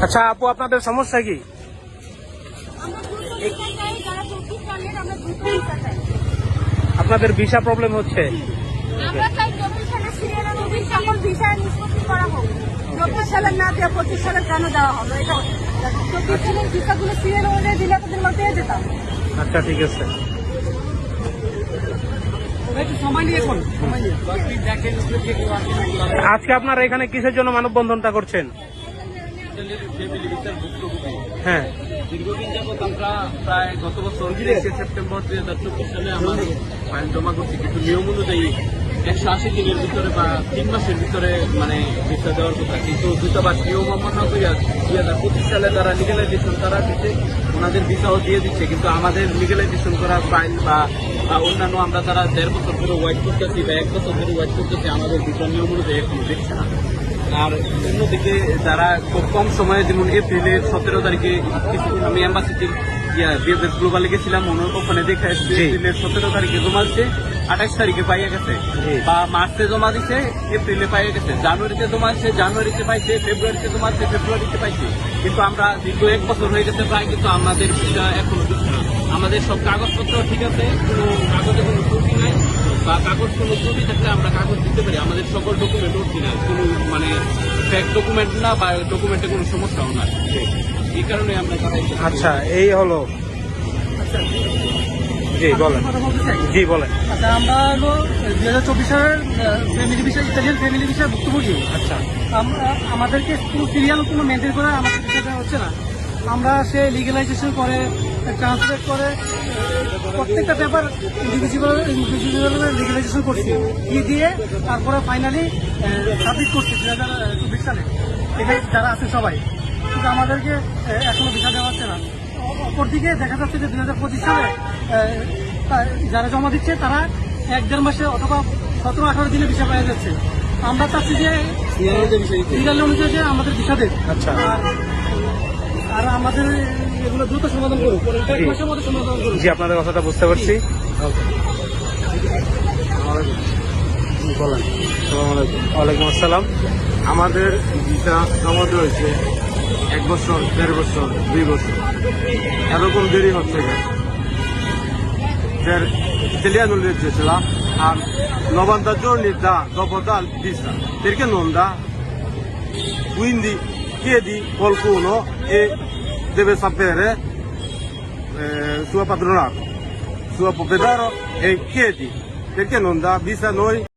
আচ্ছা আপু, আপনাদের সমস্যা কি? আপনাদের ভিসা প্রবলেম হচ্ছে? আমরা চাই 24 সালের সিরিয়ালের মধ্যে সকল ভিসা নিষ্পত্তি করা হোক। 24 সালের না দিয়ে 25 সালের কেন দেওয়া হলো? এটা 24 সালের ভিসাগুলো সিরিয়াল অনুযায়ী দিলে তাদের আমরা পেয়ে যেতাম। আচ্ছা ঠিক আছে। আজকে আপনারা এখানে কিসের জন্য মানববন্ধনটা করছেন? হ্যাঁ, দীর্ঘদিন যাবৎ আমরা প্রায় গত বছর 23 সেপ্টেম্বর 2024 সালে আমার ফাইল জমা করছি, কিন্তু নিয়ম অনুযায়ী 180 দিনের ভিতরে বা 3 মাসের ভিতরে মানে ভিসা দেওয়ার কথা, কিন্তু দূতাবাস নিয়ম অমান্য করে 2025 সালে তারা লিগালাইজেশন তারা দিচ্ছে, ওনাদের ভিসাও দিয়ে দিচ্ছে, কিন্তু আমাদের লিগালাইজেশন করা ফাইল বা অন্যান্য আমরা তারা 1.5 বছর ধরে ওয়েট করতেছি বা 1 বছর ধরে ওয়েট করতেছি, আমাদের ভিসা নিয়ম অনুযায়ী এখনো দিচ্ছে না। আর অন্যদিকে যারা খুব কম সময়ে, যেমন এপ্রিলের 17 তারিখে কিছুদিন আমি এম্বাসিতে বিএফএস গ্লোবালে গেছিলাম, ওখানে দেখে এসেছি এপ্রিলের 17 তারিখে জমা দিচ্ছে, 28 তারিখে পাইয়ে গেছে, বা মার্চে জমা দিচ্ছে, এপ্রিলে পাইয়ে গেছে, জানুয়ারিতে জমা দিচ্ছে, জানুয়ারিতে পাইছে, ফেব্রুয়ারিতে জমা দিচ্ছে, ফেব্রুয়ারিতে পাইছে, কিন্তু আমরা দীর্ঘ 1 বছর হয়ে গেছে প্রায়, কিন্তু আমাদের ভিসা এখনো দিচ্ছে না। আমাদের সব কাগজপত্র ঠিক আছে, কোনো কাগজে কোনো ত্রুটি নাই, বা কাগজ কোনো ত্রুটি থাকলে আমরা কাগজ দিতে পারি, আমাদের সকল ডকুমেন্ট অরিজিনাল, কোনো মানে ফেক ডকুমেন্ট না বা ডকুমেন্টে কোনো সমস্যাও না, এই কারণে আমরা তারাই। আচ্ছা এই হলো। জি বলেন। জি বলেন। আচ্ছা, আমরা হলো 2024 সালের family visa, Italian family visa ভুক্তভোগী। আচ্ছা, আমাদেরকে কোনো সিরিয়াল কোনো মেনটেন করে আমাদের ভিসা দেওয়া হচ্ছে না। আমরা সে লিগালাইজেশন করে, ট্রান্সলেট করে, প্রত্যেকটা পেপার ইন্ডিভিজুয়াল লিগালাইজেশন করছি, দিয়ে তারপরে ফাইনালি সাবমিট করছি 2024 সালে। এখানে যারা আছে সবাই, কিন্তু আমাদেরকে এখনো ভিসা দেওয়া হচ্ছে না। অপরদিকে দেখা যাচ্ছে যে 2025 সালে যারা জমা দিচ্ছে তারা 1-1.5 মাসে অথবা 17-18 দিনে ভিসা পাওয়া যাচ্ছে। আমরা চাচ্ছি যে সিরিয়াল অনুযায়ী যে আমাদের ভিসা দেয়। আচ্ছা, আর আমাদের এগুলো দ্রুত সমাধান করুন, 1 মাসের মধ্যে সমাধান করুন। জি আপনাদের কথাটা বুঝতে পারছি। বলেন। ওয়ালাইকুম আসসালাম। আমাদের ভিসা জমা হয়েছে 1 বছর, 1.5 বছর, 2 বছর, এরকম দেরি হচ্ছে per italiano legge a 90 giorni dopo dal visa, perché non dà? Quindi chiedi qualcuno e deve sapere suo padronato, suo proprietario, e chiedi perché non dà visa a noi.